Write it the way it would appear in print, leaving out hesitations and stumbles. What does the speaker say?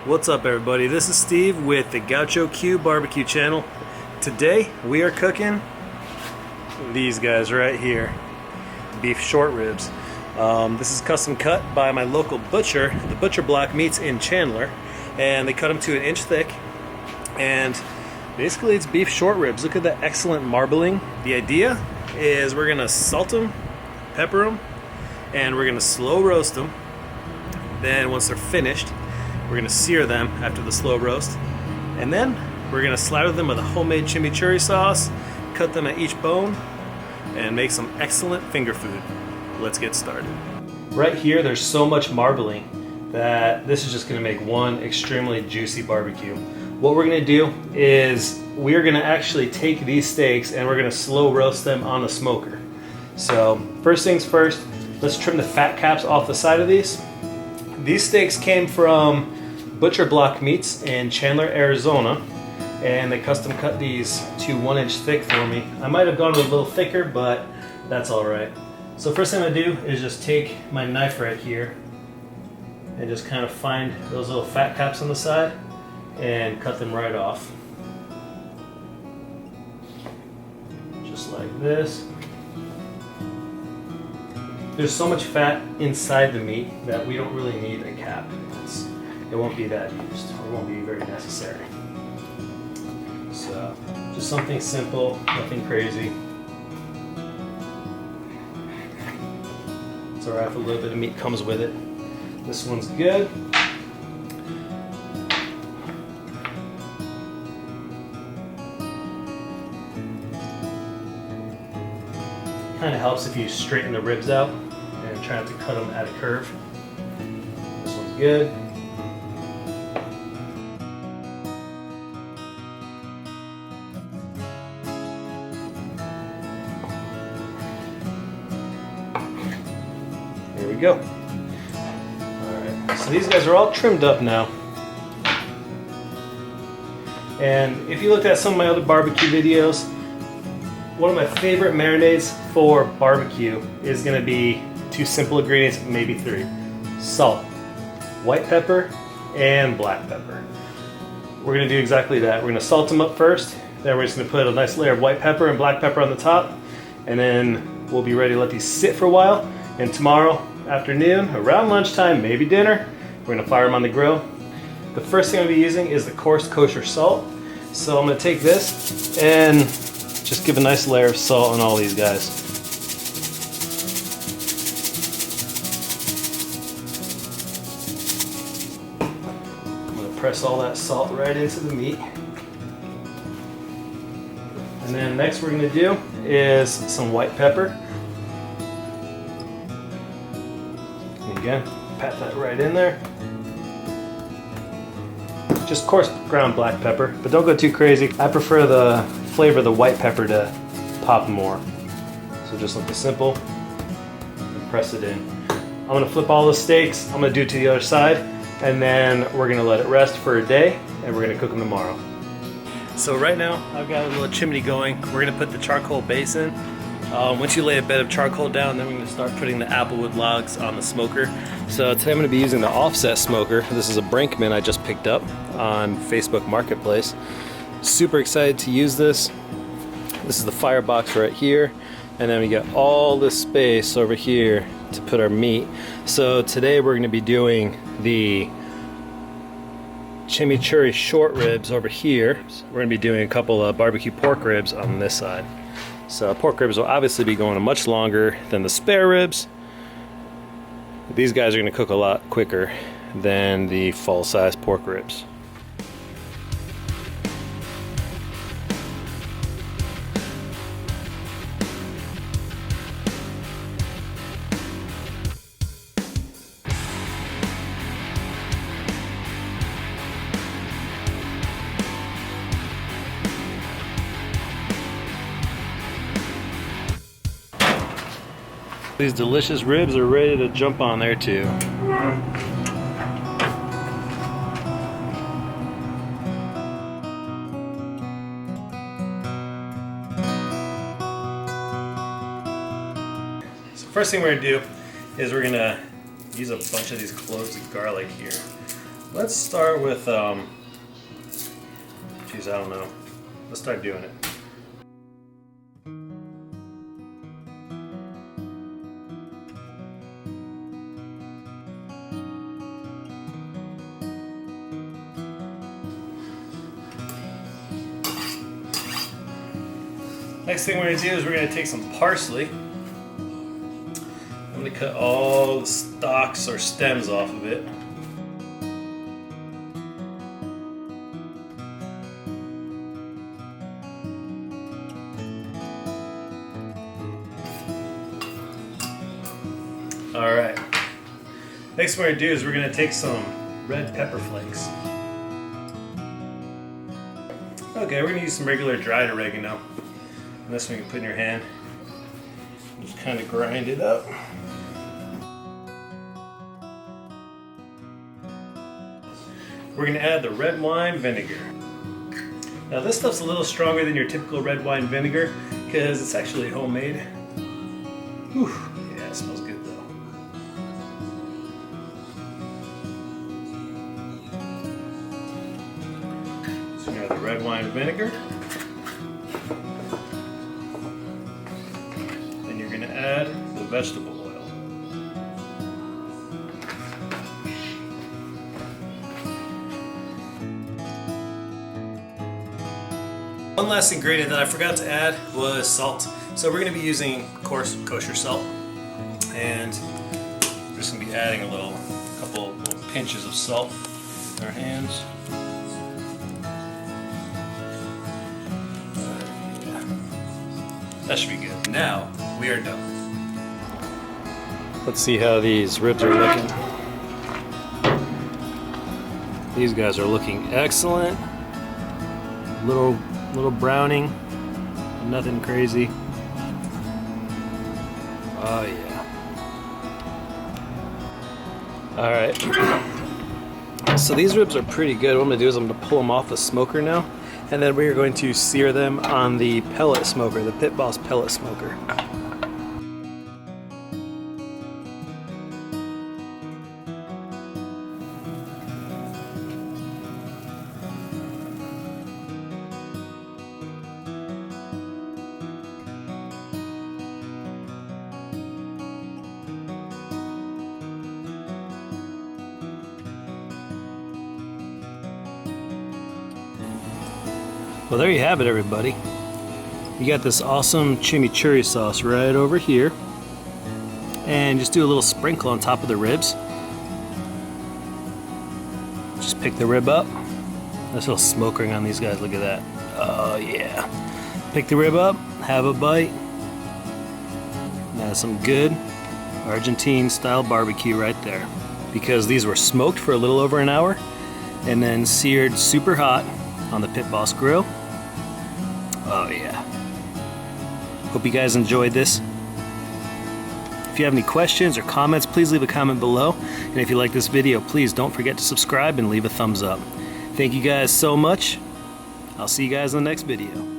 What's up, everybody? This is Steve with the Gaucho Q Barbecue channel. Today we are cooking these guys right here, beef short ribs. This is custom cut by my local butcher, the Butcher Block Meats in Chandler, and they cut them to 1 inch thick. And basically it's beef short ribs. Look at that excellent marbling. The idea is we're gonna salt them, pepper them, and we're gonna slow roast them. Then once they're finished, we're gonna sear them after the slow roast, and then we're gonna slather them with a homemade chimichurri sauce, cut them at each bone, and make some excellent finger food. Let's get started. Right here, there's so much marbling that this is just gonna make one extremely juicy barbecue. What we're gonna do is we're gonna actually take these steaks and we're gonna slow roast them on the smoker. So first things first, let's trim the fat caps off the side of these. These steaks came from Butcher Block Meats in Chandler, Arizona, and they custom cut these to 1 inch thick for me. I might have gone a little thicker, but that's all right. So first thing I'm gonna do is just take my knife right here and just kind of find those little fat caps on the side and cut them right off. Just like this. There's so much fat inside the meat that we don't really need a cap. It won't be that used, or it won't be very necessary. So, just something simple, nothing crazy. It's alright if a little bit of meat comes with it. This one's good. Kind of helps if you straighten the ribs out and try not to cut them at a curve. This one's good. There we go. Alright, so these guys are all trimmed up now. And if you looked at some of my other barbecue videos, one of my favorite marinades for barbecue is going to be 2 simple ingredients, maybe 3. Salt, white pepper, and black pepper. We're going to do exactly that. We're going to salt them up first, then we're just going to put a nice layer of white pepper and black pepper on the top, and then we'll be ready to let these sit for a while. And tomorrow afternoon, around lunchtime, maybe dinner, we're going to fire them on the grill. The first thing I'm going to be using is the coarse kosher salt. So I'm going to take this and just give a nice layer of salt on all these guys. I'm going to press all that salt right into the meat. And then next we're going to do is some white pepper. And again, pat that right in there. Just coarse ground black pepper, but don't go too crazy. I prefer the flavor of the white pepper to pop more. So just like the simple, and press it in. I'm gonna flip all the steaks, I'm gonna do it to the other side, and then we're gonna let it rest for a day, and we're gonna cook them tomorrow. So right now, I've got a little chimney going. We're gonna put the charcoal base in. Once you lay a bed of charcoal down, then we're gonna start putting the applewood logs on the smoker. So today I'm gonna be using the offset smoker. This is a Brinkman I just picked up on Facebook Marketplace. Super excited to use this. This is the firebox right here, and then we got all this space over here to put our meat. So today we're gonna be doing the chimichurri short ribs over here. So we're gonna be doing a couple of barbecue pork ribs on this side. So pork ribs will obviously be going much longer than the spare ribs. These guys are going to cook a lot quicker than the full-size pork ribs. These delicious ribs are ready to jump on there too. So first thing we're gonna do is we're gonna use a bunch of these cloves of garlic here. Let's start with, geez, I don't know. Let's start doing it. Next thing we're going to do is we're going to take some parsley. I'm going to cut all the stalks or stems off of it. Alright. Next what we're going to do is we're going to take some red pepper flakes. Okay, we're going to use some regular dried oregano. And this one you can put in your hand. Just kind of grind it up. We're going to add the red wine vinegar. Now this stuff's a little stronger than your typical red wine vinegar because it's actually homemade. Whew. Yeah, it smells good though. So we have the red wine vinegar. Then you're going to add the vegetable oil. One last ingredient that I forgot to add was salt. So we're going to be using, of course, kosher salt. And we're just going to be adding a couple little pinches of salt in our hands. Yeah. That should be good. Now we are done. Let's see how these ribs are looking. These guys are looking excellent. Little browning, nothing crazy. Oh yeah. Alright. So these ribs are pretty good. What I'm going to do is I'm going to pull them off the smoker now, and then we are going to sear them on the pellet smoker, the Pit Boss pellet smoker. Well, there you have it, everybody. You got this awesome chimichurri sauce right over here. And just do a little sprinkle on top of the ribs. Just pick the rib up. Nice little smoke ring on these guys, look at that. Oh yeah. Pick the rib up, have a bite. That's some good Argentine style barbecue right there. Because these were smoked for a little over an hour and then seared super hot on the Pit Boss grill. Oh yeah. Hope you guys enjoyed this. If you have any questions or comments, please leave a comment below. And if you like this video, please don't forget to subscribe and leave a thumbs up. Thank you guys so much. I'll see you guys in the next video.